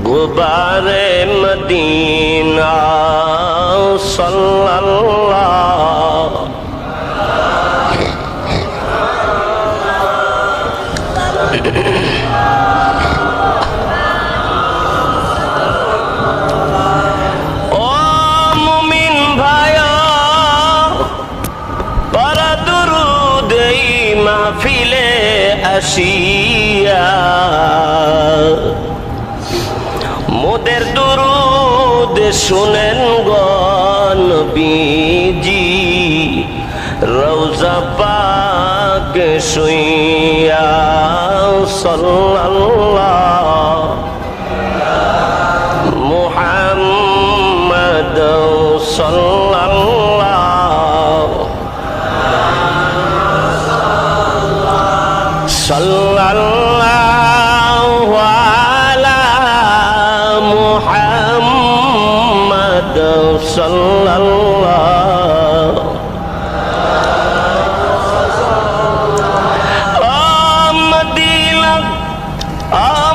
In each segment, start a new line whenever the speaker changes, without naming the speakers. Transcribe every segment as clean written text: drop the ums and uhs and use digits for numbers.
गुबारे मदीना सल्लल्लाहु ओ मुमिन भाइयों, पर दुरूद महफिले आशिया মোদের দুরুদ শুনেন গো নবীজি রওজা পাক শুইয়া সাল্লাল্লাহু মুহাম্মদ সাল্লাল্লাহু সাল্লাল্লাহু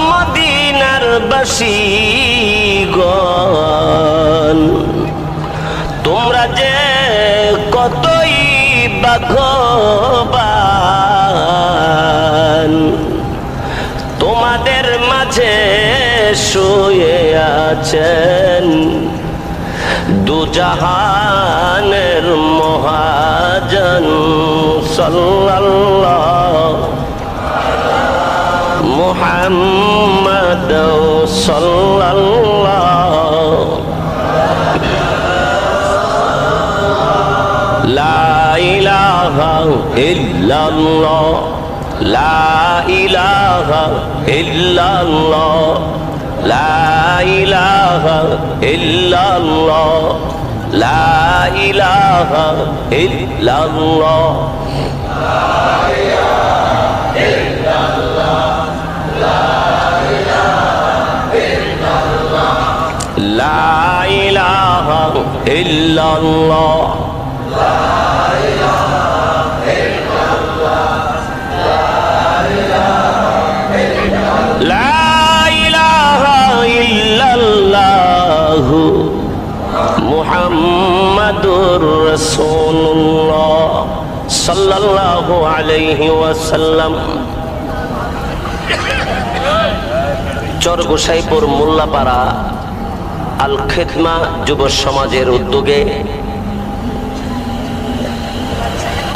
মদিনার বাসীগণ, তোমরা যে কতই ভাগ্যবান, তোমাদের মাঝে শুয়ে আছেন দুজাহানের মহাজন সাল্লাল্লাহু মুহাম্মদ সাল্লাল্লাহু লা ইলাহা ইল্লাল্লাহ লা ইলাহা ইল্লাল্লাহ লা ইলাহা ইল্লাল্লাহ লা ইলাহা ইল্লাল্লাহ লা ইলাহা ইল্লাল্লাহ মুহাম্মাদুর রাসূলুল্লাহ সাল্লাল্লাহু আলাইহি ওয়াসাল্লাম। চরগোসাইপুর মোল্লাপাড়া আল খিদমা যুব সমাজের উদ্যোগে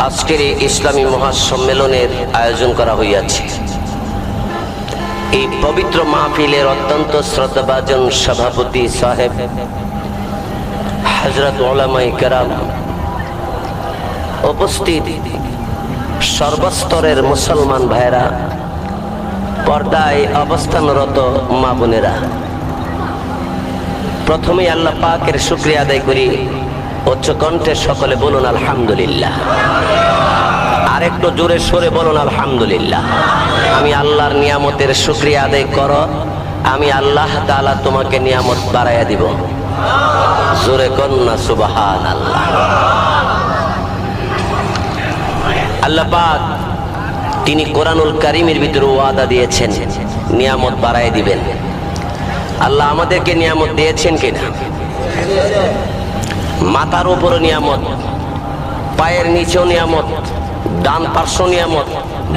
আজকের এই ইসলামী মহাসম্মেলনের আয়োজন করা হইয়াছে। এই পবিত্র মাহফিলের অত্যন্ত শ্রদ্ধাভাজন সভাপতি সাহেব হযরত উলামায়ে কেরাম, উপস্থিত সর্বস্তরের মুসলমান ভাইরা, পর্দায় অবস্থানরত মা বোনেরা, প্রথমে আল্লাহ পাকের শুকরিয়া আদায় করি। উচ্চ কণ্ঠে সকলে বলুন আলহামদুলিল্লাহ। আরেকটু জোরে সরে বলুন আলহামদুলিল্লাহ। আমি আল্লাহর নিয়ামতের শুকরিয়া আদায় করো, আমি আল্লাহ তাআলা তোমাকে নিয়ামত বাড়াইয়া দিব। জোরে কন্না সুবহানাল্লাহ। আল্লাহ পাক তিনি কোরআনুল কারীমের ভিতরে ওয়াদা দিয়েছেন নিয়ামত বাড়ায় দিবেন। আল্লাহ আমাদেরকে নিয়ামত দিয়েছেন কিনা? মাথার উপরও নিয়ামত, পায়ের নিচেও নিয়ামত, ডান পার্শ্ব নিয়ামত,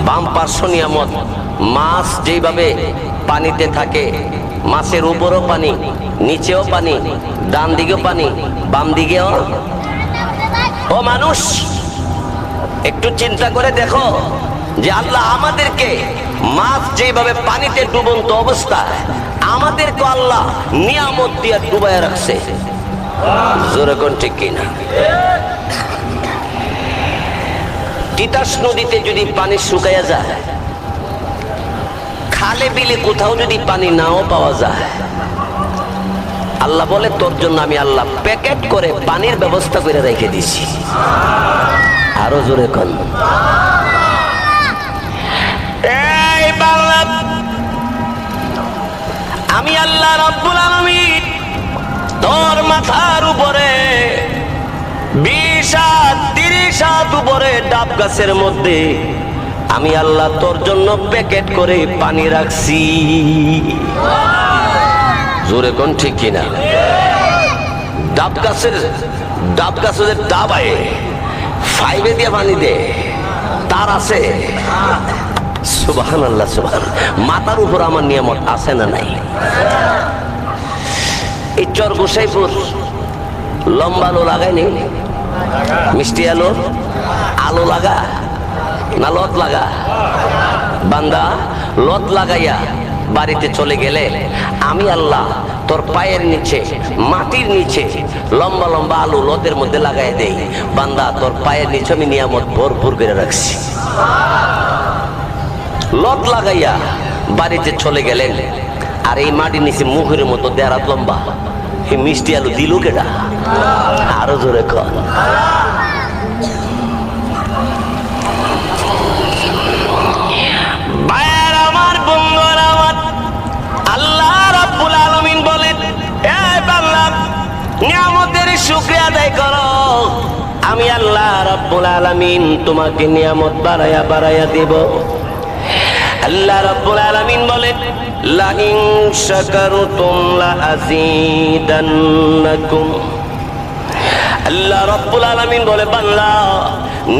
বাম পার্শ্ব নিয়ামত। মাছ যেভাবে পানিতে থাকে, মাছের উপরও পানি, নিচেও পানি, ডান দিকেও পানি, বাম দিকেও। ও মানুষ, একটু চিন্তা করে দেখো যে আল্লাহ আমাদেরকে মাছ যেভাবে পানিতে ডুবন্ত অবস্থায়, আমাদেরকে আল্লাহ নিয়ামত দিয়ে ডুবাইয়া রাখছে। জোরে কোন ঠিক কিনা? তিতাস নদীতে যদি পানি শুকাইয়া যায়, খালে বিলে কোথাও যদি পানি নাও পাওয়া যায়, আল্লাহ বলে তোর জন্য আমি আল্লাহ প্যাকেট করে পানির ব্যবস্থা করে রেখে দিছি। আরো জোরে কোন। এই বাংলা, আমি আল্লাহ রাব্বুল আলামিন তোর মাথার উপরে 20 হাত 30 হাত উপরে ডাব গাছের মধ্যে আমি আল্লাহ তোর জন্য প্যাকেট করে পানি রাখছি। জোরে কোন ঠিক কিনা? ডাব গাছের ডাব আয়ে ফাইভে দিয়ে পানি দে তার আছে। সুবহানাল্লাহ, সুবহান। মাথার উপর আমার নিয়ামত আছে না নাই? এই চর গোসাইপুর লম্বা আলো লাগায়নি, মিষ্টি আলো লাগা না লত লাগা? বান্দা লত লাগাইয়া বাড়িতে চলে গেলে আমি আল্লাহ তোর পায়ের নিচে মাটির নিচে লম্বা লম্বা আলু লতের মধ্যে লাগাই দেই। বান্দা তোর পায়ের নিচে আমি নিয়ামত ভরপুর করে রাখছি। লত লাগাইয়া বাড়িতে চলে গেলেন, আর এই মাটির নিচে মুখের মতো দেড়াত লম্বা এই মিষ্টি আলু দিল কেটা? আরো জোরে কর। নিয়ামতের শুকরিয়া আদায় করো, আমি আল্লাহ রাব্বুল আলামিন তোমাকে নিয়ামত বাড়াইয়া দেব। আল্লাহ রাব্বুল আলামিন বলেন, লা ইন শাকারতুম লা আযীদান্নাকুম। আল্লাহ রাব্বুল আলামিন বলে, বান্দা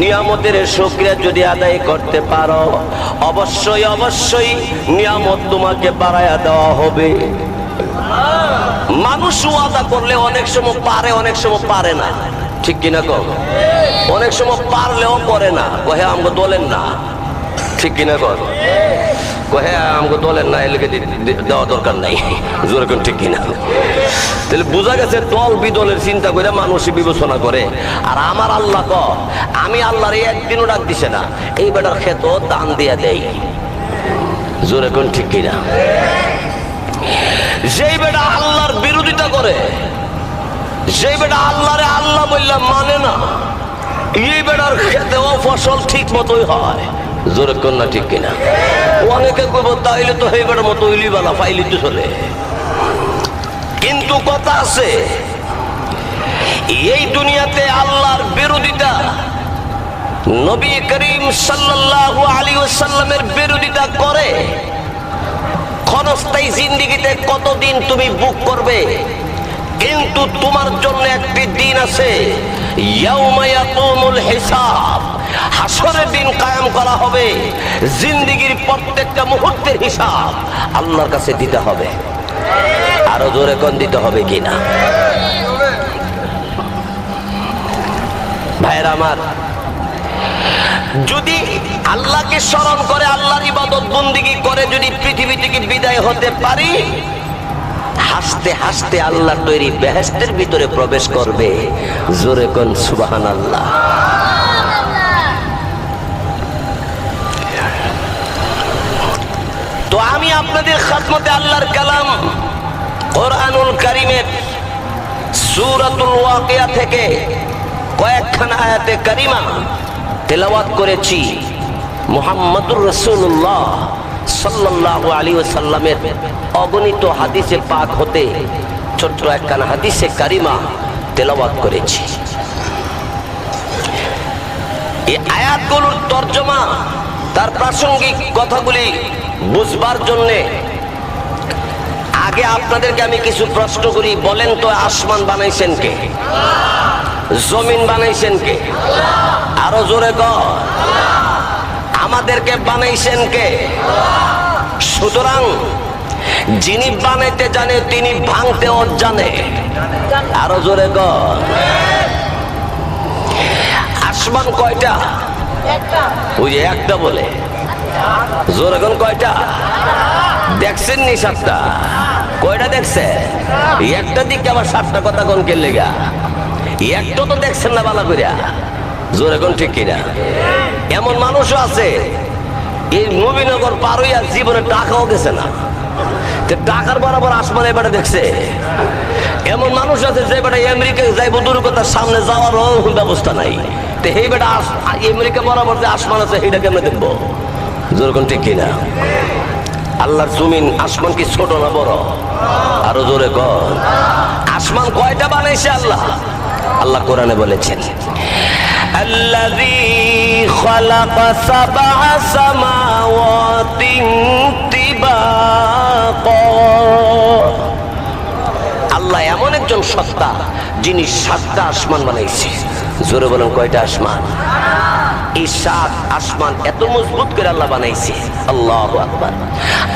নিয়ামতের শুকরিয়া যদি আদায় করতে পারো অবশ্যই অবশ্যই নিয়ামত তোমাকে বাড়াইয়া দেওয়া হবে। মানুষ ওয়াদা করলে অনেক সময় পারে, অনেক সময় পারে না, ঠিক কিনা কম? অনেক সময় পারলেও করে না, কহে আমাকে দলেন না, ঠিক কিনা কর? কহে আমাকে দলেন না, এলাকে দেওয়া দরকার নাই, জোরে কোন ঠিক কিনা? তাহলে বোঝা গেছে দল বিদলের চিন্তা করে মানুষই বিবেচনা করে। আর আমার আল্লাহ আমি আল্লাহর একদিনও ডাক দিছে না, এই বেটার ক্ষেত দান দিয়া দেয়, জোরে কোন ঠিক কিনা? যেই বেটা আল্লাহর বিরোধিতা করে, যেই বেটা আল্লাহরে আল্লাহ বললাম মানে না, এই বেটার খেতেও ফসল ঠিক মতোই হয়, জোরে কোন না ঠিক কিনা? অনেকে কইব তাইলে তো এই বেটার মতো ইলি বালা ফাইলি তো চলে। কিন্তু কথা আছে, এই দুনিয়াতে আল্লাহর বিরোধিতা, নবী করিম সাল্লাল্লাহু আলাইহি ওয়াসাল্লামের বিরোধিতা করে ক্ষণস্থায়ী জিন্দেগিতে কতদিন তুমি বুক করবে, কিন্তু তোমার জন্য একটি দিন আছে, ইয়াউমা ইয়াকুমুল হিসাব, হাসরের দিন কায়েম করা হবে। জিন্দেগির প্রত্যেকটা মুহূর্তের হিসাব আল্লাহর কাছে দিতে হবে। আরো জোরে কোন দিতে হবে কিনা? ভাইরা আমার, যদি আল্লাহকে স্মরণ করে আল্লাহর ইবাদত বন্দেগী করে যদি পৃথিবী থেকে বিদায় হতে পারি, হাসতে হাসতে আল্লাহর তৈরি বেহেশতের ভিতরে প্রবেশ করবে। জোরে কোন সুবহানাল্লাহ। তো আমি আপনাদের খাদমতে আল্লাহর কালাম কোরআনুল কারীমের সূরাতুল ওয়াকিয়া থেকে কয়েকখানা আয়াতে কারিমা তেলাওয়াত করেছি। মুহাম্মদুর রাসূলুল্লাহ সাল্লাল্লাহু আলাইহি ওয়াসাল্লামের অগণিত হাদিসে পাক হতে ছোট্ট একখানা হাদিসে কারিমা তেলাওয়াত করেছি। এই আয়াতগুলোর তরজমা, তার প্রাসঙ্গিক কথাগুলি বুঝবার জন্য আগে আপনাদেরকে আমি কিছু প্রশ্ন করি। বলেন তো, আসমান বানাইছেন কে? জমিন বানাইছেন কে? আরো জোরে কর। আমাদেরকে বানাইছেন কে? সুতরাং যিনি বানাইতে জানে তিনি ভাঙতেও জানে। আরো জোরে কর। আসমান কয়টা? ওই যে একটা বলে, জোরে কোন কয়টা? দেখছেন নি? সাতটা। কয়টা দেখছে? একটা দিকে আবার সাতটা কথা কোন কে লেগা? একটা তো দেখছেন না বালা কইরা, জোরে কোন ঠিক কিনা? এমন মানুষও আছে এই নবীনগর পার হইয়া জীবনে টাকাও গেছে না, টাকার বরাবর আসমানে বেটা দেখছে। এমন মানুষ আছে যে বেটা আমেরিকায় যাইব, দূর কথা সামনে যাওয়ারও ব্যবস্থা নাই, তো এই বেটা আমেরিকা বরাবর যে আসমান আছে সেইটা কেমনে দেখবো? জোরে কোন ঠিক কিনা? আল্লাহর জমিন আসমান কি ছোট না বড়? আরো জোরে কর। আসমান কয়টা বানাইছে আল্লাহ? আল্লাহ কোরআনে বলেছেন, আল্লাযী খালাকা সাবআ সামাওয়াতিন তিবাকা আল্লাহ এমন একজন সত্তা যিনি 7টা আসমান বানাইছে। জোরে বলেন কয়টা আসমান? এই 7 আসমান এত মজবুত করে আল্লাহ বানাইছে। আল্লাহু আকবার।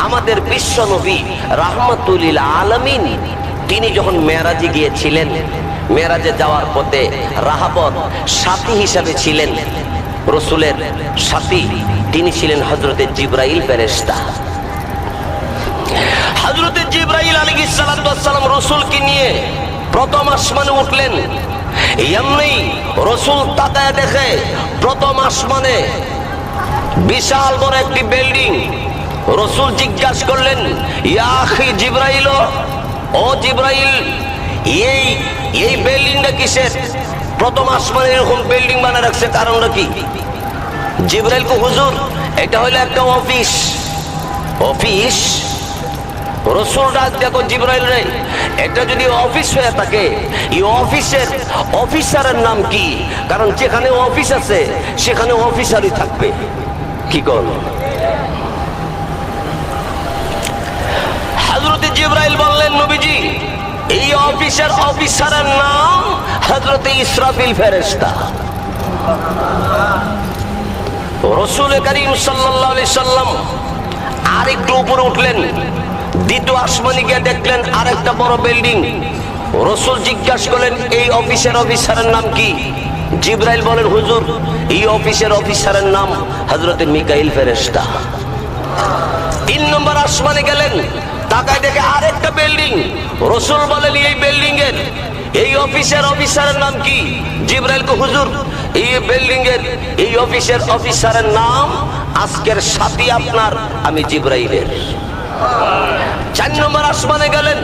আমাদের বিশ্ব নবী রাহমাতুল লিল আলামিন তিনি যখন মেরাজে গিয়েছিলেন, মেরাজে যাওয়ার পথে রাহাবত সাথী হিসাবে ছিলেন, রসুলের সাথী তিনি ছিলেন হযরতে জিবরাইল ফেরেশতা। হযরতে জিবরাইল আলাইহিস সালাতু ওয়াস সালাম রাসূলকে নিয়ে প্রথম আসমানে উঠলেন। এমনি রাসূল তাকায় দেখে প্রথম আসমানে বিশাল বড় একটি বিল্ডিং। রাসূল জিজ্ঞাসা করলেন, ইয়া আখি জিবরাইল, ও জিবরাইল, এই বিল্ডিংটা কিসের? প্রথম আসমানে এরকম বিল্ডিং বানায় রাখছে, কারণটা কি? জিবরাইল কো হুজুর, এটা হলো একটা অফিস। অফিস? রাসূল ডাক দেখো জিবরাইল রে, এটা যদি অফিস হয়ে থাকে এই অফিসের অফিসারের নাম কি? কারণ যেখানে অফিস আছে সেখানে অফিসারই থাকবে। কি কর? হযরত জিবরাইল বললেন, নবীজি এই অফিসের অফিসারের নাম হযরত ইসরাফিল ফেরেশতা। রাসূল করিম সাল্লাল্লাহু আলাইহি সাল্লাম আরেকটু উপরে উঠলেন, দ্বিতীয় আসমানে গিয়ে দেখলেন আরেকটা বড় বিল্ডিং। রাসূল জিজ্ঞাসা করলেন, এই অফিসের অফিসারের নাম কি? জিবরাইল বলেন, হুজুর এই অফিসের অফিসারের নাম হযরত মিকাইল ফেরেশতা। 3 নম্বর আসমানে গেলেন, তাকায় দেখে আরেকটা বিল্ডিং। রাসূল বলেন, এই বিল্ডিং এর এই অফিসের অফিসারের নাম কি? জিবরাইল কো হুজুর এই বিল্ডিং এর এই অফিসের অফিসারের নাম আজকের সাথী আপনার আমি জিবরাইলের। 4 নম্বর আসমানে গেলেন,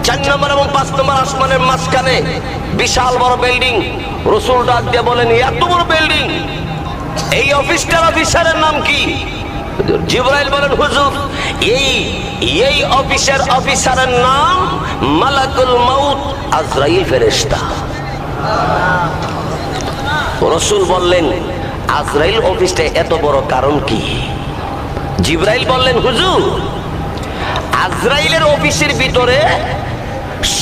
4 নম্বর এবং 5 নম্বর আসমানের মাঝখানে বিশাল বড় বিল্ডিং। রাসূল ডাক দিয়ে বলেন, এত বড় বিল্ডিং, এই অফিসটার অফিসারের নাম কি? জিবরাইল বলেন, হুজুর এই অফিসের অফিসারের নাম মালাকুল মাউত আজরাইল ফেরেশতা। রাসূল বললেন, আজরাইল অফিসটা এত বড় কারণ কি? জিবরাইল বললেন, হুজুর আজরাইলের অফিসের ভিতরে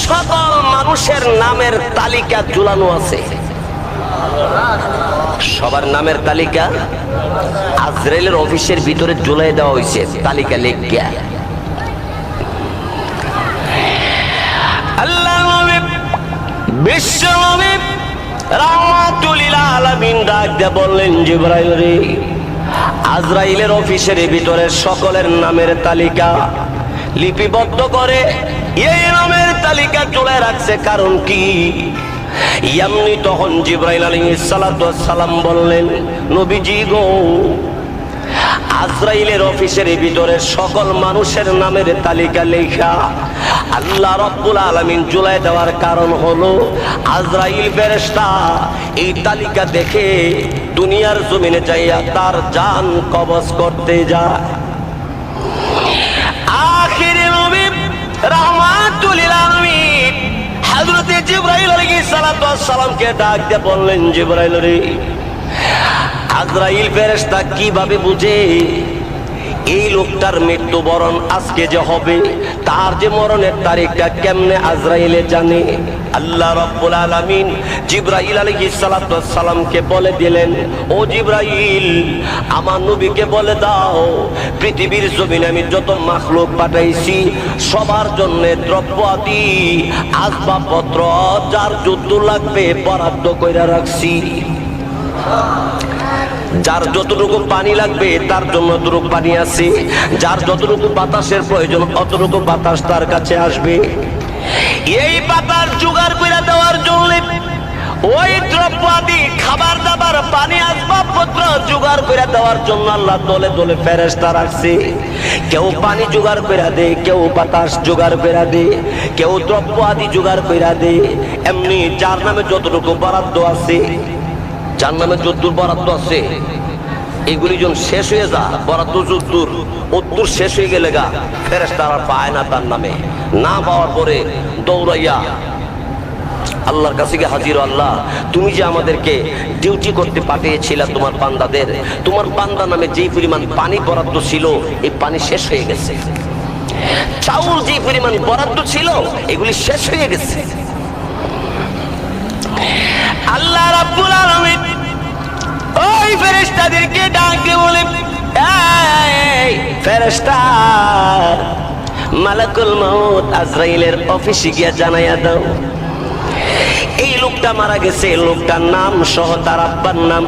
সকল মানুষের নামের তালিকা ঝুলানো আছে। সবার নামের তালিকা আজরাইলের অফিসের ভিতরে ঝুলাই দেওয়া হয়েছে, তালিকা লিখিয়া। আল্লাহ নবী বিশ্ব নবী রাহমাতুল লিল আলামিন ডাক দিয়ে বললেন, জিবরাইল রে, আজরাইলের অফিসের ভিতরে সকলের নামের তালিকা লিপিবদ্ধ করে এই নামের তালিকা চলে রাখছে, কারণ কি? এমনি তখন জিবরাইল আলাইহিস সালাতু ওয়াস সালাম বললেন, নবীজি গো, আজরাইলের অফিসের ভিতরে সকল মানুষের নামের তালিকা লেখা আল্লাহ রাব্বুল আলামিন ঝুলাই দেওয়ার কারণ হলো আজরাইল ফেরেশতা এই তালিকা দেখে দুনিয়ার জমিনে যাইয়া তার জান কবজ করতে যায়। আখিরে নবী রাহমাতুল লিল আলামিন হযরত জিবরাইল আলাইহিস সালাতু ওয়াস সালামকে ডাক দিয়ে বললেন, জিবরাইল রে, আজরাইল ফেরেশতা কিভাবে বুঝে এই লোকটার মৃত্যুবরণ আজকে যে হবে, তার যে মরণের তারিখটা কেমনে আজরাইলে জানে? আল্লাহ রাব্বুল আলামিন জিবরাইল আলাইহিস সালাতু ওয়াস সালামকে বলে দিলেন, ও জিবরাইল, আমার নবীকে বলে দাও পৃথিবীর জমিনে আমি যত মাখলুক পাঠাইছি সবার জন্য দ্রব্য আদি আসবাবপত্র যার যত লাগবে বরাদ্দ কইরা রাখছি। যার যতটুকু পানি লাগবে তার জন্য ততটুকু পানি আছে, যার যতটুকু বাতাসের প্রয়োজন অতটুকু বাতাস তার কাছে আসবে। এই বাতাস জোগাড় করে দেওয়ার জন্য ওই দ্রব্য আদি খাবার দাবার পানি আসবাবপত্র জোগাড় করে দেওয়ার জন্য আল্লাহ দলে দলে ফেরেশতা রাখছে। কেউ পানি জোগাড় করে দে, কেউ বাতাস জোগাড় করে দে, কেউ দ্রব্য আদি জোগাড় করে দে। এমনি যার নামে যতটুকু বরাদ্দ আছে, যার নামে যদ্দুর বরাদ্দ আছে, এগুলি যখন শেষ হয়ে যা বরাদ্দ যদ্দুর অদ্দুর শেষ হয়ে গেলে গা ফেরেশতারা পায় না তার নামে। না পাওয়ার পরে দৌড়াইয়া আল্লাহর কাছে গিয়ে হাজির, আল্লাহ তুমি যে আমাদেরকে ডিউটি করতে পাঠিয়েছিলা তোমার বান্দাদের, তোমার বান্দা নামে যেই পরিমাণ পানি বরাদ্দ ছিল এই পানি শেষ হয়ে গেছে। চাউল যে পরিমাণ বরাদ্দ ছিল এগুলি শেষ হয়ে গেছে। আল্লাহ রাব্বুল আলামিন ওই ফেরেশতাদেরকে ডাকে বলে, এই ফেরেশতা, মালাকুল মাউত আজরাইলের অফিসে গিয়া জানাইয়া দাও এই লোকটা মারা গেছে, লোকটার নাম সহ তার আব্বার নাম,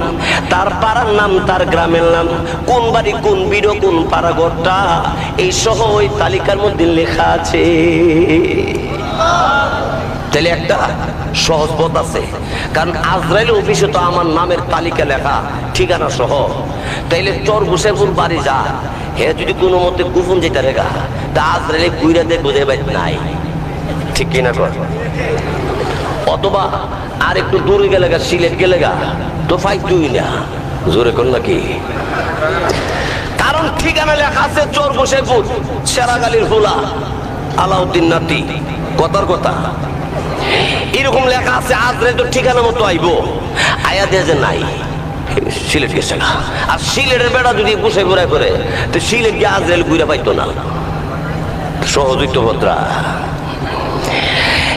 তার পাড়ার নাম, তার গ্রামের নাম, কোন বাড়ি, কোন বিড়ো, কোন পাড়া ঘরটা, এই সহ ওই তালিকার মধ্যে লেখা আছে। তাহলে একটা সহজ পথ আছে, কারণ আজরাইল অফিসে তো আমার নামের তালিকা লেখা, ঠিকানা সহ। তাইলে চর গুসেপুর বাড়ি যা, হে যদি কোনো মতে গোপন যেতে রেখা, তা আজরাইলে কুইরা দিয়ে বুঝে পাই নাই, ঠিক কিনা কর। অথবা আর একটু দূরে গেলে গা, সিলেট গেলে গা, তো ফাই তুই না, জোরে কর নাকি। কারণ ঠিকানা লেখা আছে চর গুসেপুর, সেরাগালির ফুলা, আলাউদ্দিন নাতি, কথার কথা এরকম লেখা আছে। আজরাইল তো ঠিকানা মতো আইবো, আয়া দিয়ে যে নাই, সিলেট গেছে না। আর সিলেটের বেড়া যদি গুছে ঘুরা করে, তো সিলেট গিয়ে আজরাইল ঘুরে পাইতো না। সহযোগিত ভদ্রা,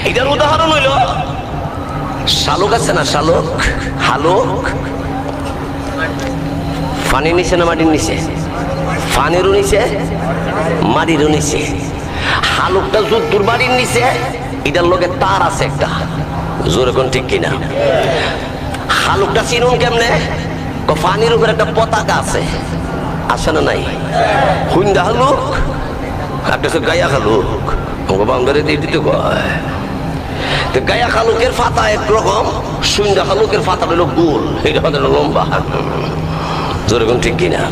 এটার উদাহরণ হইল শালুক আছে না, শালুক, হালুক, পানির নিচে না মাটির নিচে, পানিরও নিচে মাটিরও নিচে। হালুকটা যুদ্ধুর বাড়ির নিচে, এটার লোকের তার আছে একটা, জোরে কোন ঠিক কিনা। হালুকটা চিনুন কেমনে, পানির উপর একটা পতাকা আছে, আছে না নাই? হুইন্দা হালুক, একটা গায়া হালুক, বাউন্ডারি দিয়ে দিতে কয়। গায়া খালুকের ফাতা একরকম, সুন্দা খালুকের ফাতা হলো গোল, এটা হলো লম্বা, জোরে কোন ঠিক কিনা।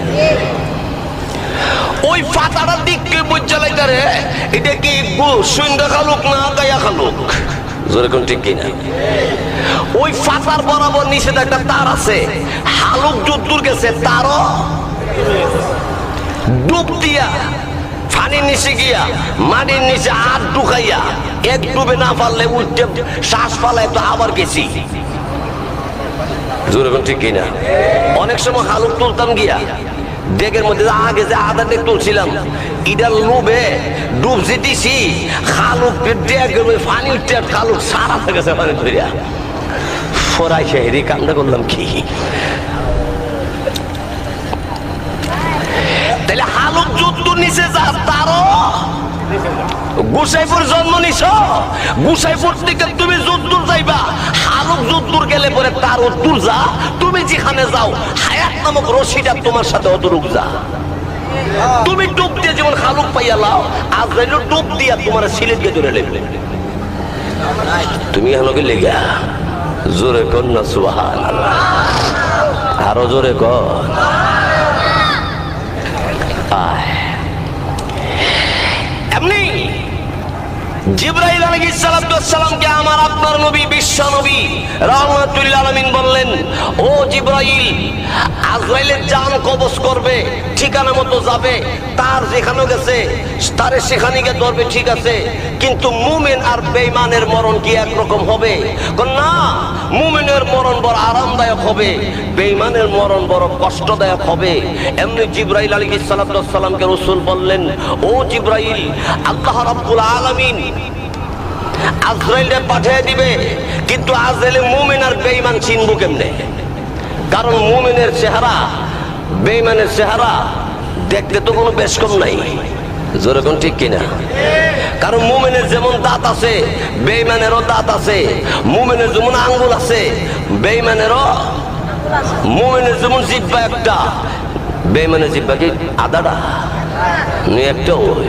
ওই ফাতাটার দিককে বুঝালাইতারে এটা কি সুন্দা খালুক না গায়া খালুক, জোরে কোন ঠিক কিনা। ওই ফাতার বরাবর নিচে একটা তার আছে, হালুক যদ্দূর গেছে তারও ডুব দিয়া পানির নিচে গিয়া মাটির নিচে আর ঢুকাইয়া, এক ডুবে না পারলে উল্টে শ্বাস পালায় তো আবার গেছি, জোরে কোন ঠিক কিনা। অনেক সময় হালুক তুলতাম গিয়া ডেকের মধ্যে, আগে যে আধা ডেক তুলছিলাম, ইটার লোভে ডুব যেতেছি, খালুক ডেকের মধ্যে পানির টেট খালুক সারা থেকে গেছে পানি ধরিয়া ফরাই হেরি কামটা করলাম কি। তাহলে হালুক যুদ্ধ নিচে যা, তারও গুসাইপুর জন্ম নিছ, গুসাইপুর থেকে তুমি যুদ্ধ যাইবা, হালুক যুদ্ধ গেলে পরে তার উত্তর যা, তুমি যেখানে যাও হায়াত নামক রশিটা তোমার সাথে অতরূপ যা। তুমি ডুব দিয়ে যেমন হালুক পাইয়া লাও, আজরাইল ডুব দিয়া তোমার সিলেটকে ধরে লেগে, তুমি এখানে লেগা, জোরে কর না সুবহানাল্লাহ, আরো জোরে কর। এমনি জিবরাইল আলাইহিস সালামকে আমার আপনার নবী, বিশ্ব নবী রাহমাতুল আলামিন বললেন, ও জিবরাইল, আজরাইলের জান কবজ করবে, ঠিকানা মতো যাবে, তার যেখানে গেছে তারে সেখানে গিয়ে ধরবে, ঠিক আছে, কিন্তু মুমিন আর বেঈমানের মরণ কি একরকম হবে? না, মুমিনের মরণ বড় আরামদায়ক হবে, বেঈমানের মরণ বড় কষ্টদায়ক হবে। এমনি জিবরাইল আলাইহিস সালামকে রাসূল বললেন, ও জিবরাইল, আল্লাহ রাব্বুল আলামিন আজরাইলকে পাঠিয়ে দিবে, কিন্তু আজরাইল মুমিন আর বেঈমান চিনব কেমনে? কারণ মুমিনের চেহারা বেঈমানের চেহারা দেখতে তো কোনো বেশ কম নাই, জোরে কোন ঠিক কিনা। কারণ মুমিনের যেমন দাঁত আছে বেঈমানেরও দাঁত আছে, মুমিনের যেমন আঙ্গুল আছে বেঈমানেরও, মুমিনের যেমন জিহ্বা একটা, বেঈমানের জিহ্বা কি আদাটা একটা। ওই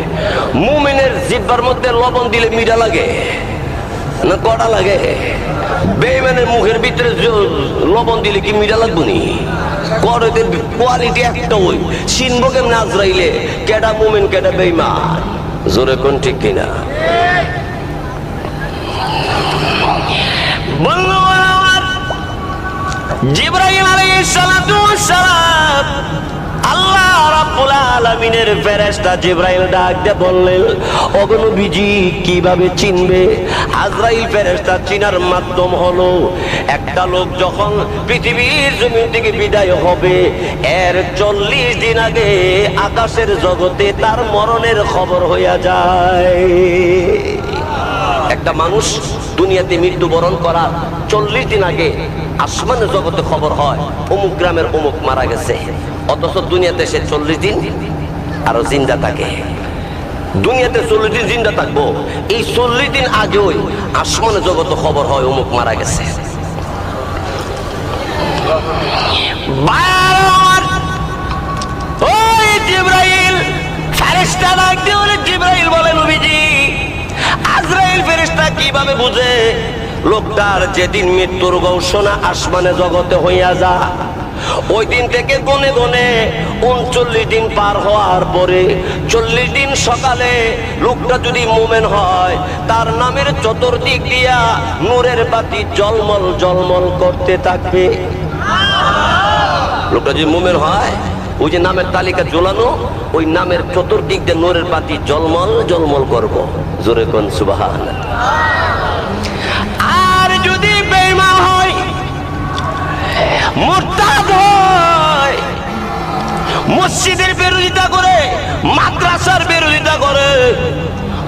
মুমিনের জিহ্বার মধ্যে লবণ দিলে মিঠা লাগে না কড়া লাগে? বেঈমানের মুখের ভিতরে লবণ দিলে কি মিঠা লাগবো নি? করদের কোয়ালিটি একটা, ওই চিনবো কেমন আজরাইলে কেডা মুমিন কেডা বেঈমান, জোরে কোন ঠিক কিনা। জিবরাইল আলাইহিস সালাম আল্লাহ রাব্বুল আলামিনের ফেরেশতা জিবরাইল ডাক দিয়ে বললেন, ওগো নবীজি কিভাবে চিনবে? আজরাইল ফেরেশতা চিনার মাধ্যম হলো একটা লোক যখন পৃথিবীর জমিন থেকে বিদায় হবে এর 40 দিন আগে আকাশের জগতে তার মরণের খবর হইয়া যায়। একটা মানুষ দুনিয়াতে মৃত্যুবরণ করার 40 দিন আগে আসমানের জগতে খবর হয় অমুক গ্রামের অমুক মারা গেছে, অথচ দুনিয়াতে সে 40 দিন আরো জিন্দা থাকে। দুনিয়াতে 40 দিন জিন্দা থাকবো, এই 40 দিন আগেও আসমানের জগতে খবর হয় অমুক মারা গেছে। ওই জিবরাইল ফেরেশতা ডাক দিয়ে বলে, জিবরাইল বলে নবীজি আজরাইল ফেরেশতা কিভাবে বুঝে লোকটার যেদিন মৃত্যুর ঘোষণা আসমানে জগতে হইয়া যা ওই দিন থেকে গনে গনে 39 দিন পার হওয়ার পরে 40 দিন সকালে লোকটা যদি মুমিন হয় তার নামের চতুর্দিক দিয়া নূরের বাতি জলমল জলমল করতে থাকবে। লোকটা যদি মুমিন হয় ওই যে নামের তালিকা ঝোলানো ওই নামের চতুর্দিক দিয়ে নূরের বাতি জলমল জলমল করবো। জোরে কোন সুবহানাল্লাহ। আর যদি বেঈমান হয়, মুরতাদ হয়, মসজিদের বিরোধিতা করে, মাদ্রাসার বিরোধিতা করে,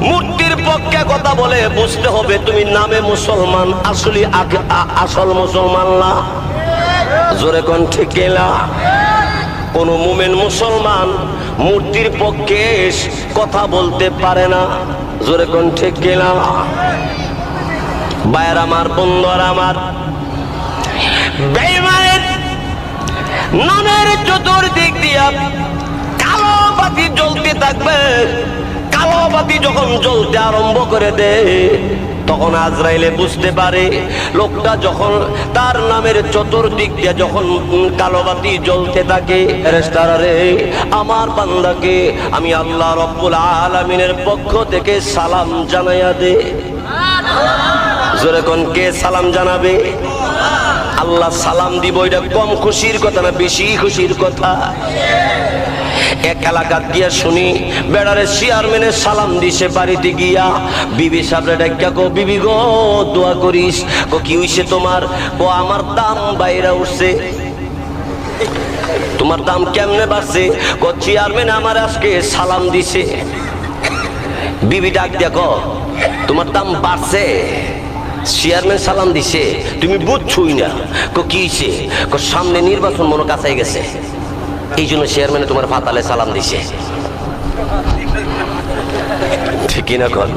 মূর্তির পক্ষে কথা বলে, বুঝতে হবে তুমি নামে মুসলমান, আসলে আসল মুসলমান না। জোরে কোন ঠিক না? কোন মুমিন মুসলমান মূর্তির পক্ষে কথা বলতে পারে না। জোরে কোন ঠিক না? ভাইয়ের আমার, বন্ধুরা আমার, বেঈমানের নামের চতুর্দিক দিয়া কালো বাতি জ্বলতে থাকবে। কালো বাতি যখন জ্বলতে আরম্ভ করে দেয় তখন আজরাইলে বুঝতে পারে লোকটা যখন তার নামের চতুর্দিক দিয়ে যখন কালো বাতি জ্বলতে থাকে, ফেরেশতারা রে আমার বান্দাকে আমি আল্লাহ রাব্বুল আলামিনের পক্ষ থেকে সালাম জানাইয়া দে। জোরে কোন কে সালাম জানাবে? আল্লাহ সালাম দিব। এটা কম খুশির কথা না, বেশি খুশির কথা। এক এলাকাত গিয়া শুনি বেড়ারে চেয়ারম্যানের সালাম দিছে বাড়িতে গিয়া। বিবি সাহেবরে ডাক্কা কো, বিবি গো দোয়া করিস। কো কি হইছে তোমার? কো আমার দাম বাইরা উঠছে। তোমার দাম কেমনে বাড়ছে? কো চেয়ারম্যান আমার আজকে সালাম দিছে। বিবি ডাক দিয়া কো তোমার দাম বাড়ছে? চেয়ারম্যান সালাম দিছে, তুমি বুঝছই না। কো কি হইছে? কো সামনে নির্বাচন মনে কাছে গেছে, এই জন্য চেয়ারম্যানে তোমার ফাতালে সালাম দিছে। ঠিক না? কর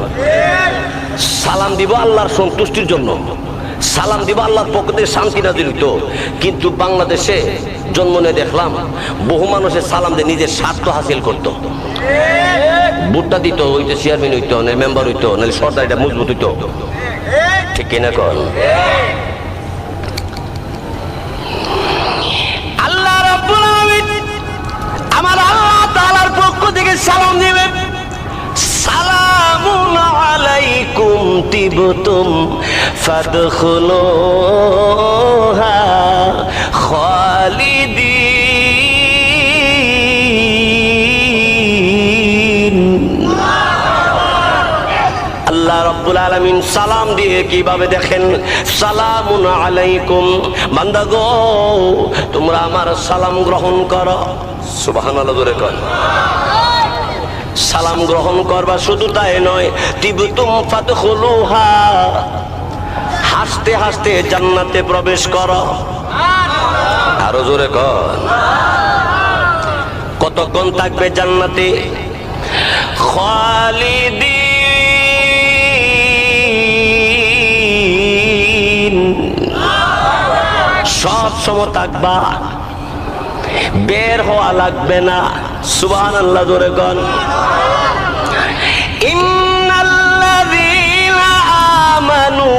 সালাম দিব আল্লাহর সন্তুষ্টির জন্য, সালাম দিব আল্লাহর পক্ষ থেকে শান্তি নাযিল হইতো। কিন্তু বাংলাদেশে জন্ম নিয়ে দেখলাম বহু মানুষের সালাম দিয়ে নিজের স্বার্থ হাসিল করতো। ভোটটা দিত, হইতো চেয়ারম্যান হইতো, নাহলে মেম্বার হইতো, নাহলে সরকারিটা মজবুত হইতো। ঠিক না? কর আল্লাহ রাব্বুল আলামিন আমার আল্লাহ তাআলার পক্ষ থেকে সালাম দিবেন, সালামুন আলাইকুম তিবতুম ফাদখুলুহা খালিদিন। আল্লাহ রাব্বুল আলামিন সালাম দিয়ে কিভাবে দেখেন, সালামুন আলাইকুম, বান্দা গো তোমরা আমার সালাম গ্রহণ করো। সুবহানাল্লাহ, জোরে কর। সালাম গ্রহণ করবা, শুধু তাই নয়, তিবতুম ফাদখুলুহা, হাসতে হাসতে জান্নাতে প্রবেশ করো। আরো জোরে কর। কতক্ষণ থাকবে জান্নাতে? খালিদিন, সব সময় থাকবা, বের হওয়া লাগবে না। সুবহানাল্লাহ, জোরে কর। ইন্নাল্লাযীনা আমানু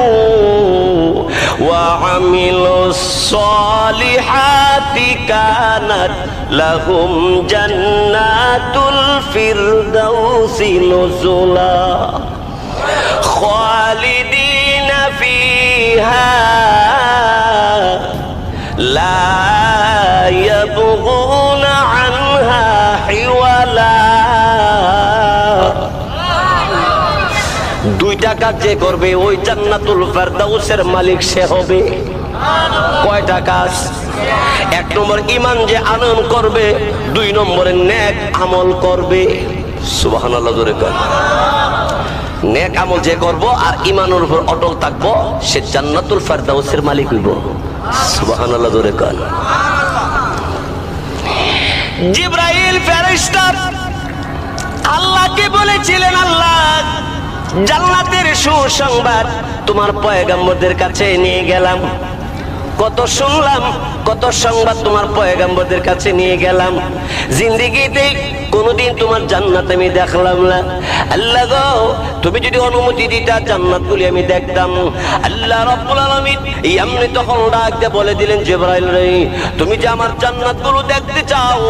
ওয়া আমিলুস সালিহাতি কানাত লাহুম জান্নাতুল ফিরদাউসি নুজুলা খালিদিনা ফিহা লা ইয়াবগুনা আনহা 2টা কাজ যে করবে ওই জান্নাতুল ফেরদাউসের মালিক সে হবে। কয়টা কাজ? 1 নম্বর ঈমান যে আনয়ন করবে, 2 নম্বরে নেক আমল করবে। সুবহানাল্লাহ জোরে কর। নেক আমল যে করব আর ঈমানের উপর অটল থাকবো সে জান্নাতুল ফেরদাউসের মালিক হইব। সুবহানাল্লাহ জোরে কর। জিবরাইল ফেরেশতা আল্লাহকে বলেছিলেন, আল্লাহ জান্নাতের সুসংবাদ তোমার পয়গম্বরদের কাছে নিয়ে গেলাম, কত শুনলাম, কত সংবাদ তোমার পয়গম্বরদের কাছে নিয়ে গেলাম, জিন্দেগিতে কোনদিন তোমার জান্নাত আমি দেখলাম না। আল্লাহ গো, তুমি যদি অনুমতি দিতা জান্নাত গুলি আমি দেখতাম। আল্লাহ রাব্বুল আলামিন এমনি তখন ডাক দিয়ে বলে দিলেন, জিবরাইল রে, তুমি যে আমার জান্নাত গুলো দেখতে চাও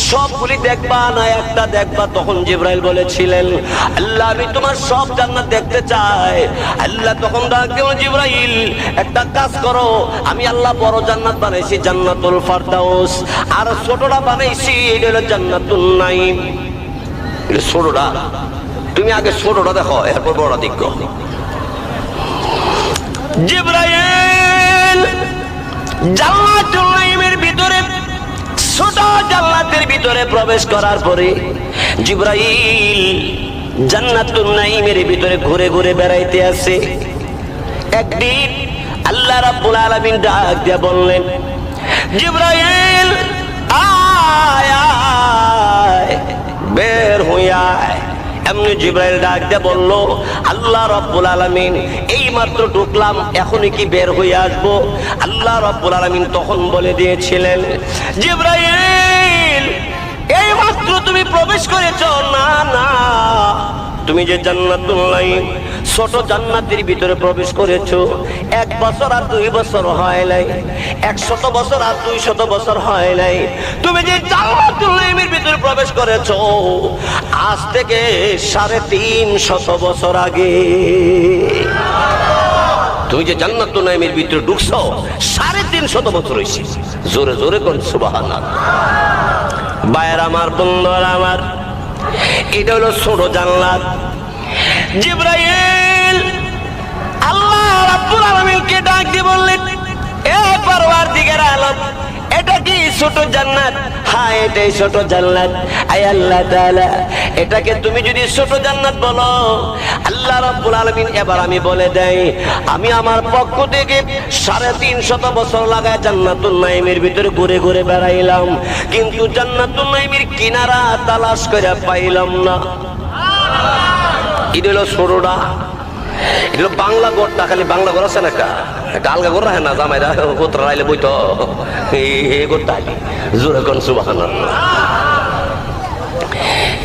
সবগুলি দেখবা না একটা দেখবা? তখন জিবরাইল বলেছিলেন, আল্লাহ আমি তোমার সব জান্নাত দেখতে চাই। আল্লাহ তখন ডাক দিয়ে, জিবরাইল একটা কাজ করো, আমি আল্লাহ বড় জান্নাত বানাইছি জান্নাতুল ফেরদাউস, আর ছোটটা বানাইছি এটা হলো জান্নাতুন নাঈম। এটা ছোটটা, তুমি আগে ছোটটা দেখো এরপর বড়টা দেখো। জিবরাইল জান্নাতুল নাঈমের ভিতরে, ছোট জান্নাতের ভিতরে প্রবেশ করার পরে জিবরাইল জান্নাতুল নাঈমের ভিতরে ঘুরে ঘুরে বেড়াইতে আছে। একদিন আল্লাহ রাব্বুল আলামিন ডাক দিয়ে বললেন, জিবরাইল আয় আয়, বের হয়ে আয়। এমনি জিবরাইল ডাক দিয়ে বলল, আল্লাহ রাব্বুল আলামিন এই মাত্র ঢুকলাম, এখনই কি বের হয়ে আসবো? আল্লাহ রাব্বুল আলামিন তখন বলে দিয়েছিলেন, জিবরাইল এই মাত্র তুমি প্রবেশ করেছো, না না, তুমি যে জান্নাতুল নাঈম ছোট জান্নাতের ভিতরে প্রবেশ করেছো 1 বছর আর 2 বছর হয় নাই, 100 বছর আর 200 বছর হয় নাই। তুমি যে জান্নাতুল নাঈমের ভিতরে প্রবেশ করেছো আজ থেকে 350 বছর আগে। তুমি যে জান্নাতুল নাঈমের ভিতরে ঢুকছো 350 বছর হয়েছে। জোরে জোরে কোন সুবহানাল্লাহ। ভাইয়ের আমার, বন্ধুরা আমার, এটা হলো ছোট জান্নাত। জিবরাইল আল্লাহ রাব্বুল আলামিনকে ডাক দিয়ে বললেন, এ পরওয়ারদিগার আলম, এটা কি ছোট জান্নাত? হ্যাঁ এটাই ছোট জান্নাত। আয় আল্লাহ তাআলা, এটাকে তুমি যদি ছোট জান্নাত বলো, আল্লাহ রাব্বুল আলামিন এবার আমি বলে দেই, আমি আমার পক্ষ থেকে 350 বছর লাগায় জান্নাতুল নাঈমের ভিতরে ঘুরে ঘুরে বেড়াইলাম, কিন্তু জান্নাতুল নাঈমের কিনারা তালাশ করে পাইলাম না। এটা হলো ছোটটা, এটা হলো বাংলা গোড়টা। খালি বাংলা গোড় আছে না, একটা আলগা গোড় রাখে না, জামাইরা কোতরা রাইলে বইত এই গোড়টা জোরে কোন সুবহানাল্লাহ।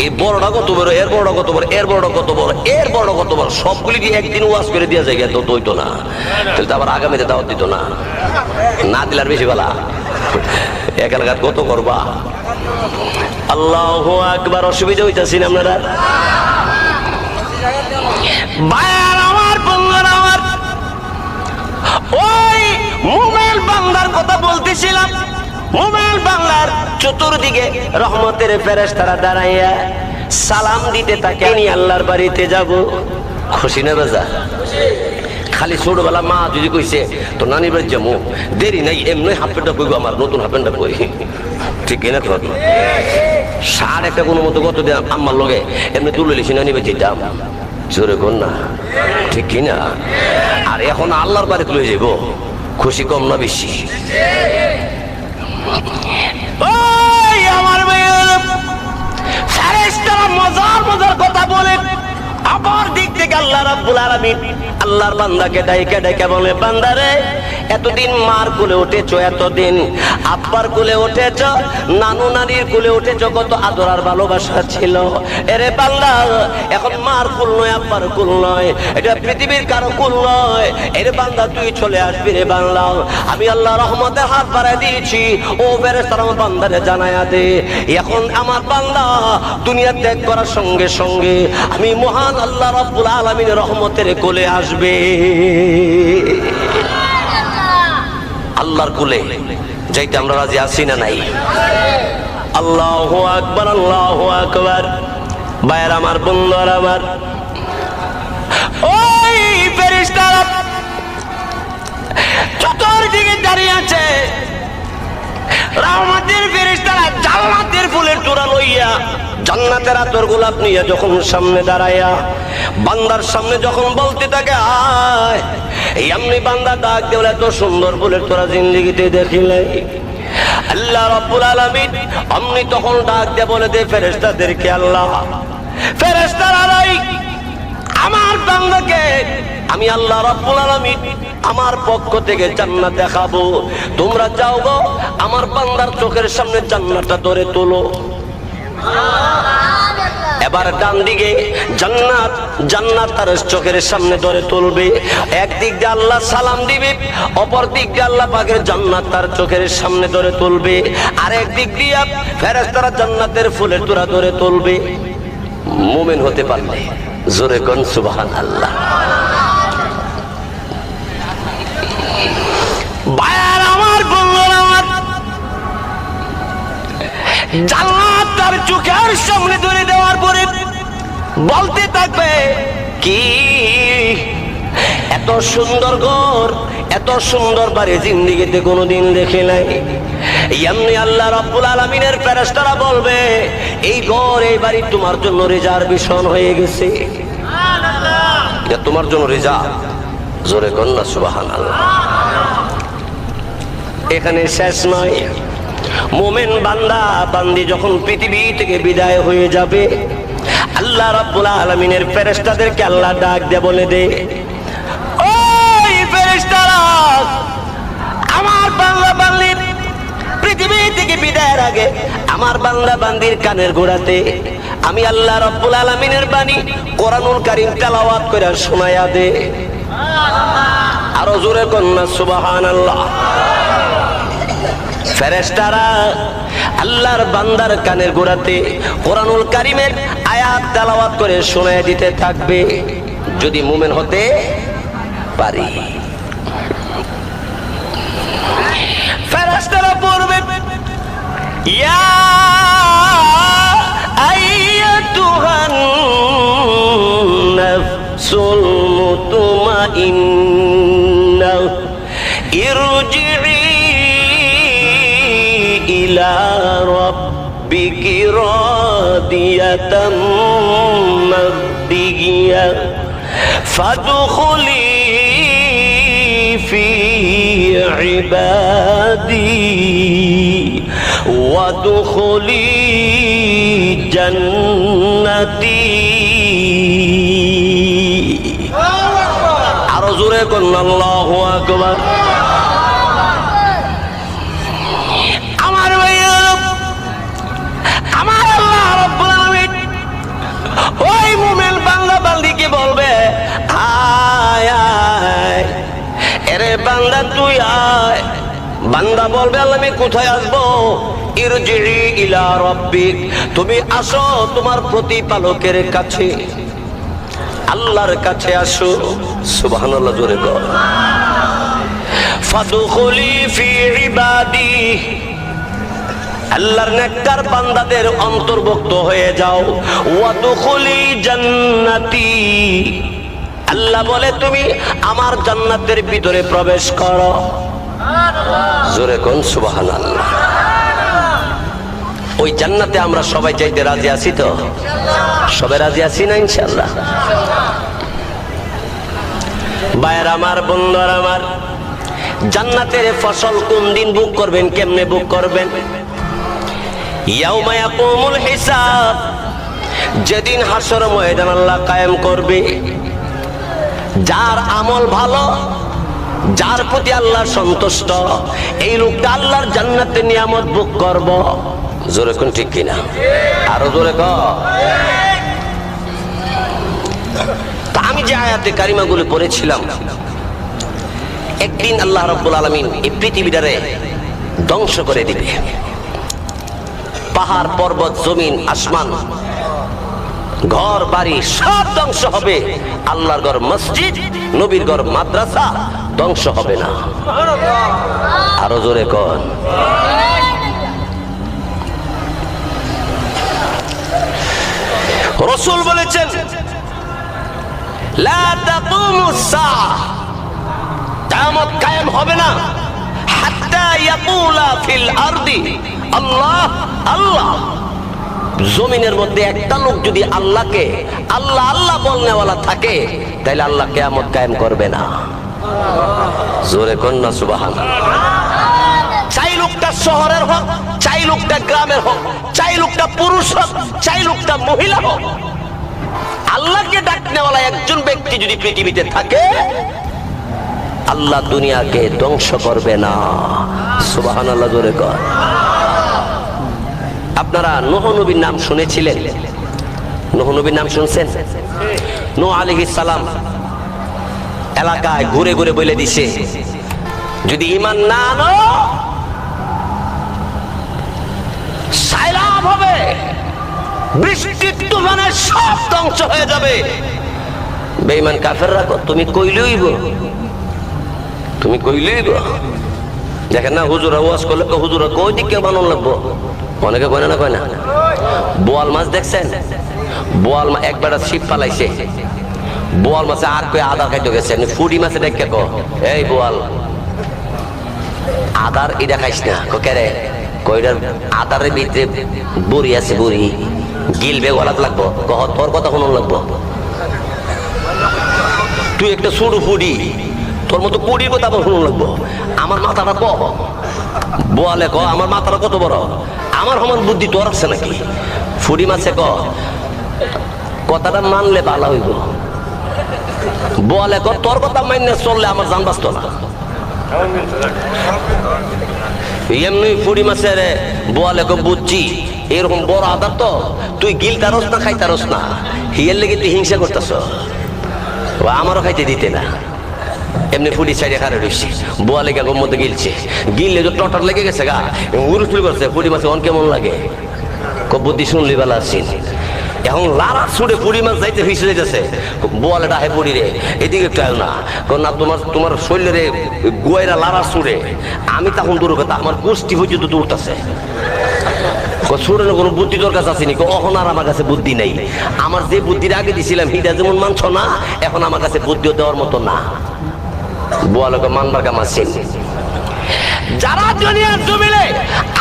এই বড়টা কত বড়, এর বড়টা কত বড়, এর বড়টা কত বড়, এর বড়টা কত বড়, সবগুলি দিয়ে একদিন ওয়াজ করে দেওয়া যায়, তো দইতো না, তাহলে তো আবার আগামীতে দাওয়াত দিত না, না দিলে আর বেশি বেলা একালাঘাত কত করবা। আল্লাহু আকবার। অসুবিধা হইতাছি না আপনারা? ভাইয়ার আমার, বন্ধুরা আমার, ওই মুমিন বান্দার কথা বলতেছিলাম। মুমিন বান্দার চতুর্দিকে রহমতের ফেরেশতারা দাঁড়াইয়া সালাম দিতে থাকে, আমি আল্লাহর বাড়িতে যাব। খুশি না বাজা? খালি ছোটবেলা মা যদি কইছে তো নানি বাড়ি যাবো, দেরি নাই, এমনি হাফ প্যান্টটা কইব, আমার নতুন হাফ প্যান্টটা কই, ঠিক কিনা? তো সার একটা কোনো মতো কত দিন আম্মার লগে এমনি তুলে লিছি নানি বাড়ি যেতাম, জোরে কর না, ঠিক কিনা? আর এখন আল্লাহর বাড়ি তুলে যাইব, খুশি কম না বেশি? ওই আমার ফেরেশতারা মজার মজার কথা বলে, আবার দিক থেকে আল্লাহ রাব্বুল আলামিন আল্লাহর বান্দাকে ডাইকা ডাইকা বলে, বান্দারে এতদিন মার কোলে উঠেছো, এতদিন আব্বার কোলে উঠেছো, নানু নানির কোলে উঠেছো, কত আদর আর ভালোবাসা ছিল। এরে বান্দা, এখন মার কুল নয়, আব্বার কুল নয়, এটা পৃথিবীর কারো কুল নয়। এরে বান্দা, তুই চলে আসবি রে বাংলা, আমি আল্লাহ রহমতের হাত বাড়াই দিয়েছি। ও ফেরেশতারা আমার বান্দারে জানায়া দে, এখন আমার বান্দা দুনিয়া ত্যাগ করার সঙ্গে সঙ্গে আমি মহান আল্লাহ রাব্বুল আলামিনের রহমতের কোলে আসবে। আল্লাহর কোলে যাইতে আমরা রাজি আছি না নাই? আল্লাহু আকবার, আল্লাহু আকবার। ভাইয়ের আমার, বন্ধুরা আমার, ও রহমতের ফেরেশতারা জান্নাতের ফুলের তোড়া লইয়া জান্নাতের আতর গোলাপ নিয়ে যখন সামনে দাঁড়াইয়া বান্দার সামনে যখন বলতে থাকে আয়, এমনি বান্দা ডাক দেওয়া এত সুন্দর ফুলের তোড়া জিন্দেগিতে দেখিলে আল্লাহ রাব্বুল আলামিন অমনি তখন ডাক দিয়ে বলে দে ফেরেশতাদেরকে, আল্লাহ ফেরেশতারা আমার বান্দাকে আমি আল্লাহ রাব্বুল আলামিন আমার পক্ষ থেকে জান্নাত দেখাবো, তোমরা যাও গো আমার বান্দার চোখের সামনে জান্নাতটা ধরে তোলো। এবার ডান দিকে জান্নাত, জান্নাত তার চোখের সামনে ধরে তুলবে। একদিক দিয়ে আল্লাহ সালাম দিবে, অপর দিক দিয়ে আল্লাহ পাকের জান্নাত তার চোখের সামনে ধরে তুলবে। আর একদিক দিয়ে ফেরেশতারা জান্নাতের ফুলের তোড়া ধরে তুলবে। মুমিন হতে পারলে জোরে কোন সুবহানাল্লাহ। ভাইয়ার আমার, বন্ধুর আমার, জান্নাত তার চোখের সামনে ধরে দেওয়ার পরে বলতে থাকবে কি এত সুন্দর ঘর, এত সুন্দর বাড়ি জিন্দেগিতে কোনোদিন দেখে নাই। এমনি আল্লাহ রাব্বুল আলামিনের ফেরেশতারা বলবে এই ঘর এই বাড়ি তোমার জন্য রিজার্ভেশন হয়ে গেছে, এটা তোমার জন্য রিজার্ভ। জোরে কন্যা সুবহানাল্লাহ। এখানে শেষ নয়, মুমিন বান্দা বান্দি যখন পৃথিবী থেকে বিদায় হয়ে যাবে আল্লাহ রাব্বুল আলামিনের ফেরেশতাদেরকে আল্লাহ ডাক দিয়ে বলে দে, ওই ফেরেশতারা আমার বান্দা বান্দি পৃথিবী থেকে বিদায়ের আগে আমার বান্দা বান্দির কানের গোড়াতে আমি আল্লাহ রাব্বুল আলামিনের বাণী কোরআনুল কারীম তেলাওয়াত করে শোনায়া দে। আরো জোরে কন্যা সুবহানাল্লাহ। ফেরেশতারা আল্লাহর বান্দার কানের গোড়াতে কোরআনুল কারীমের আয়াত তেলাওয়াত করে শোনায় দিতে থাকবে যদি মুমিন হতে পারি। ফেরেশতারা পড়বে ইয়া আইয়াতুহান নাফসুল মুতমাইন্না ইরজিই ইলা রাব্বিকি রাদিয়াতাম মারদিয়া ফাদখুলি ফি ইবাদি ওয়াদখুলি জান্নাতি। আরো জোরে কোন আল্লাহু আকবার। আমার ভাইয়া, আমার আল্লাহ রাব্বুল আলামিন ওই মুমিন বান্দা বান্দিকে বলবে আয় আয়, এরে বান্দা তুই আয়। বান্দা বলবে আল্লাহ আমি কোথায় আসবো? ইরজিই ইলা রাব্বিক, তুমি আসো তোমার প্রতিপালকের কাছে, আল্লাহর কাছে আসো। সুবহানাল্লাহ, জোরে বল। ফাদখুলি ফি ইবাদি, আল্লাহর নেককার বান্দাদের অন্তর্ভুক্ত হয়ে যাও। ওয়াদখুলি জান্নাতি, আল্লাহ বলে তুমি আমার জান্নাতের ভিতরে প্রবেশ করো। জোরে কোন সুবহানাল্লাহ। ওই জান্নাতে আমরা সবাই যাইতে রাজি আছি তো? সবাই রাজি আছি না ইনশাআল্লাহ? ভাইয়ের আমার, বন্ধুর আমার, জান্নাতের ফসল কোন দিন বুক করবেন, কেমনে বুক করবেন? ইয়াউমা ইয়াকুমুল হিসাব, যেদিন হাসর ময়দান আল্লাহ কায়েম করবে। যার আমল ভালো, যার প্রতি আল্লাহ সন্তুষ্ট, এই লোকটা আল্লাহর জান্নাতের নিয়ামত বুক করব। জোরে কোন ঠিক কিনা? আরো জোরে কর। তা আমি যে আয়াতে কারিমাগুলো পড়েছিলাম, একদিন আল্লাহ রাব্বুল আলামিন এই পৃথিবীটারে ধ্বংস করে দিবে। পাহাড় পর্বত জমিন আসমান ঘর বাড়ি সব ধ্বংস হবে। আল্লাহর ঘর মসজিদ, নবীর ঘর মাদ্রাসা ধ্বংস হবে না। আরো জোরে কর। রাসূল বলেছেন লা তাকুমুস সাআহ, কিয়ামত কায়েম হবে না হাত্তা ইয়াকুলা ফিল আরদি আল্লাহ আল্লাহ। জমিনের মধ্যে একটা লোক যদি আল্লাহকে আল্লাহ আল্লাহ বলনেওয়ালা থাকে, তাহলে আল্লাহ কিয়ামত কায়েম করবে না। জোরে কন্যা সুবহানাল্লাহ। চাই লোকটা শহরের হোক, চাই লোকটা গ্রামের হোক, চাই লোকটা পুরুষ হোক, চাই লোকটা মহিলা হোক, আল্লাহকে ডাকনেওয়ালা একজন ব্যক্তি যদি পৃথিবীতে থাকে, আল্লাহ দুনিয়াকে ধ্বংস করবে না। সুবহানাল্লাহ জোরে কর। আপনারা নূহ নবীর নাম শুনেছিলেন? নূহ নবীর নাম শুনছেন? নূহ আলাইহিস সালাম এলাকায় ঘুরে ঘুরে বলে দিছে, যদি ঈমান না আনো সাইলাব হবে, বৃষ্টির তুফানে সব ধ্বংস হয়ে যাবে। বেঈমান কাফেররা তুমি কইলেইব, তুমি কইলেইব। দেখেন না হুজুরা ওয়াজ করলে হুজুরা কই দিকে বানানো লাগবো, অনেকে কয় না, কয় না। বোয়াল মাছ দেখছেন? বোয়াল মাছ একবার ছিপ পালাইছে, বোয়াল মাছে আর কই আদার খাইতে গেছে, ফুডি মাছে দেখে কো এই বোয়াল আদার এটা খাইস না। কেরে কইটার আদারের ভিতরে বড়ি আছে, বড়ি গিলবে গলাত লাগবো, কহ তোর কথা শুনুন লাগবো। তুই একটা ছোট ফুডি, তোর মতো কুড়ির কথা আবার শুনুন লাগবো। আমার মাথাটা ক বোয়ালে ক আমার মাথাটা কত বড়, আমার সমান বুদ্ধি তোর আছে নাকি? ফুডি মাছে ক কথাটা মানলে ভালো হইব। বোয়ালে ক তোর কথা মাইনে চললে আমার জান বাঁচত না। এমনি ফুডি মাছের বোয়ালে ক বুঝছি এরকম বড় আদার তো তুই গিলতারস না খাইতারস না, হিয়ের লেগে তুই হিংসা করতেছ, আমারও খাইতে দিতে না। এমনি ফুডি সাইডে খারে রয়েছি, বোয়ালে গা গোর মধ্যে গিলছে, গিললে যে টটার লেগে গেছে গা উড়ুচুড়ি করছে। ফুডি মাছে অন কেমন লাগে বুদ্ধি শুনলি বেলা আসছি। এখন লারা ছুড়ে পুরি মাছ যাইতে ফিসে যাইতেছে, বোয়ালে ডাহে পুরি রে এদিকে একটু না না, তোমার তোমার শরীরে গোয়েরা লারা ছুড়ে। আমি তখন দূর কথা আমার গোষ্ঠী পর্যন্ত দৌড়তেছে, কোনো বুদ্ধি তোর কাছে আসেনি। এখন আর আমার কাছে বুদ্ধি নেই, আমার যে বুদ্ধির আগে দিছিলাম হিটা যেমন মানছ না, এখন আমার কাছে বুদ্ধিও দেওয়ার মতো না। বোয়ালোকে মানবার কামাচ্ছেন যারা দুনিয়ার জমিলে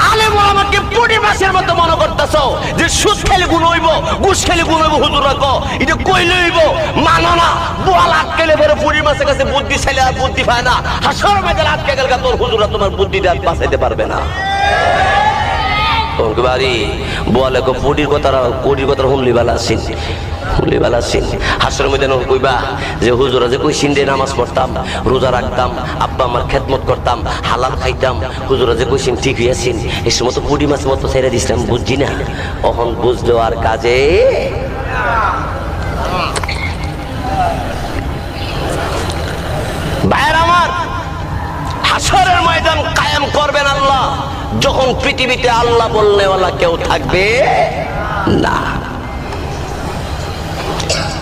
আলেম আমাকে পুঁটি মাছের মতো মনে করতেছ, যে সুদ খেলে গুণ হইব, ঘুষ খেলে গুণ হইব, হুজুর রাখো এটা কইলে হইব, মানো না। বোয়াল আটকেলে বেরো পুঁটি মাছের কাছে বুদ্ধি চাইলে আর বুদ্ধি পায় না। হাসর মেজাল আটকে গেল তোর হুজুরা তোমার বুদ্ধিটা বাঁচাইতে পারবে না। বাড়ি বোয়ালে পুঁটির কথা কোটির কথা হুনলি বেলা আসেন, হুনলি বেলা আসেন। হাসর মধ্যে কইবা যে হুজুরা যে কইসিন দিয়ে নামাজ পড়তাম, রোজা রাখতাম, আব্বা আমার খেদমত করতাম, হালাল খাইতাম, হুজুরা যে কইসিন ঠিক হইয়াছেন, এই সময় তো পুঁটি মাছ মতো ছেড়ে দিছিলাম, বুঝছি না। এখন বুঝলো আর কাজে ভাইয়ের আমার। হাসরের ময়দান কায়েম করবেন আল্লাহ যখন পৃথিবীতে আল্লাহ বলনেওয়ালা কেউ থাকবে না।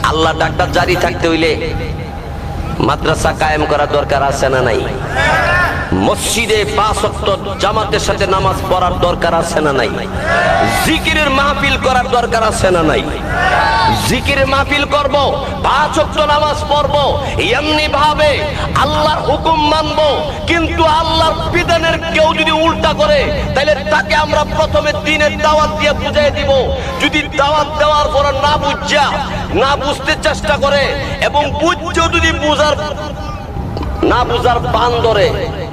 আল্লাহ ডাক্তার জারি থাকতে হইলে মাদ্রাসা কায়েম করার দরকার আছে না নাই? মসজিদে 5 ওয়াক্ত জামাতের সাথে নামাজ পড়ার দরকার আছে না নাই? জিকিরের মাহফিল করার দরকার আছে না নাই? জিকিরের মাহফিল করব, 5 ওয়াক্ত নামাজ পড়ব, এমনি ভাবে আল্লাহর হুকুম মানব। কিন্তু আল্লাহর বিধানের কেউ যদি উল্টা করে, তাহলে তাকে আমরা প্রথমে দিনের দাওয়াত দিয়ে বুঝাই দিব। যদি দাওয়াত দেওয়ার পর না বুঝতে চেষ্টা করে এবং বুঝছেও যদি না বুঝার বান ধরে,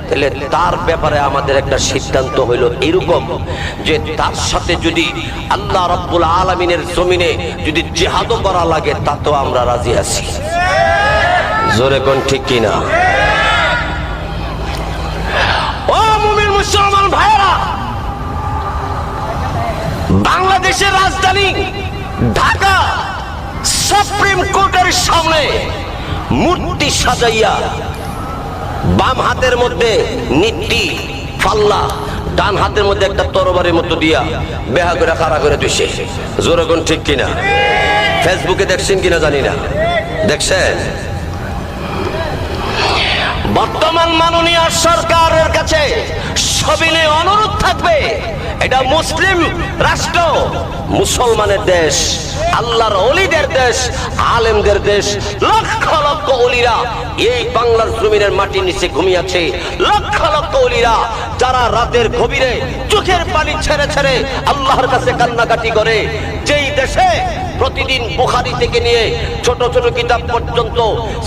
তাহলে তার ব্যাপারে আমাদের একটা সিদ্ধান্ত হইল এরকম যে তার সাথে যদি আল্লাহ রাব্বুল আলামিনের জমিনে যদি জিহাদও করা লাগে তাতেও আমরা রাজি আছি। জোরে কোন ঠিক কিনা? ও মুমিন মুসলমান ভাইরা, বাংলাদেশের রাজধানী ঢাকা সুপ্রিম কোর্টের সামনে মূর্তি সাজাইয়া বাম হাতের মধ্যে নিটি পাল্লা, ডান হাতের মধ্যে একটা তরবারির মতো দিয়া বেহা করে খাড়া করে দিছে। জোরে কোন ঠিক কিনা? ফেসবুকে দেখছেন কিনা জানি না, দেখছেন? বর্তমান মাননীয় সরকারের কাছে সবিনয় অনুরোধ থাকবে, এটা মুসলিম রাষ্ট্র, মুসলমানের দেশ, আল্লাহর ওলিদের দেশ, আলেমদের দেশ। লক্ষ লক্ষ ওলিরা এই বাংলার জমিনের মাটির নিচে ঘুমিয়ে আছে লক্ষ লক্ষ ওলিরা, যারা রাতের গভীরে চোখের পানি ছেড়ে ছেড়ে আল্লাহর কাছে কান্নাকাটি করে। যেই দেশে প্রতিদিন বুখারী থেকে নিয়ে ছোট ছোট কিতাব পর্যন্ত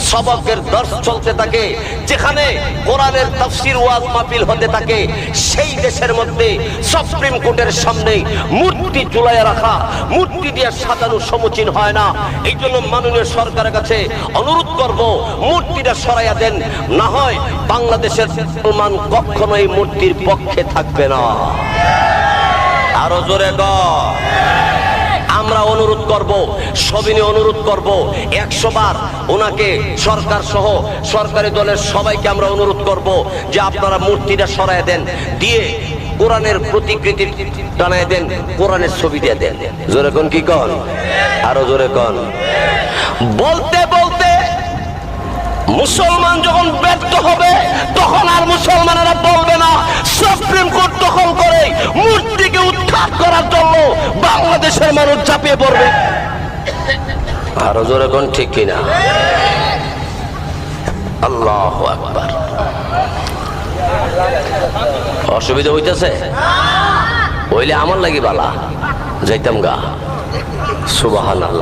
সবকের দর্শ চলতে থাকে, যেখানে কোরআনের তাফসীর ওয়াজ মাহফিল হতে থাকে, সেই দেশের মধ্যে সুপ্রিম কোর্টের সামনে মূর্তি ঝুলাইয়া রাখা, মূর্তি দিয়ে সাজানো সমীচীন হয় না। এই জন্য মাননীয় সরকারের কাছে অনুরোধ করব, মূর্তিটা সরাইয়া দেন, না হয় বাংলাদেশের মুসলমান কখনো এই মূর্তির পক্ষে থাকবে না। আরো জোরে গো। আমরা অনুরোধ করব, সবিনী অনুরোধ করব, 100 বার ওনাকে সরকার সহ সরকারি দলের সবাইকে আমরা অনুরোধ করব যে আপনারা মূর্তিটা সরায় দেন, দিয়ে কোরআনের প্রতিকৃতি টানায় দেন, কোরআনের ছবি দিয়ে দেন। জোরে কোন, কি কন? আরো জোরে কন। বলতে বলতে মুসলমান যখন ব্যর্থ হবে, তখন আর মুসলমানেরা বলবে না সুপ্রিম কোর্ট দখল করে মূর্তিকে উৎখাত করার জন্য বাংলাদেশের মানুষ ঝাঁপিয়ে পড়বে। আরো জোরে কোন, ঠিক কিনা? আল্লাহু আকবার। অসুবিধা হইতেছে? হইলে আমার লাগি বালা, যাইতাম গা। সুবহানাল্লাহ।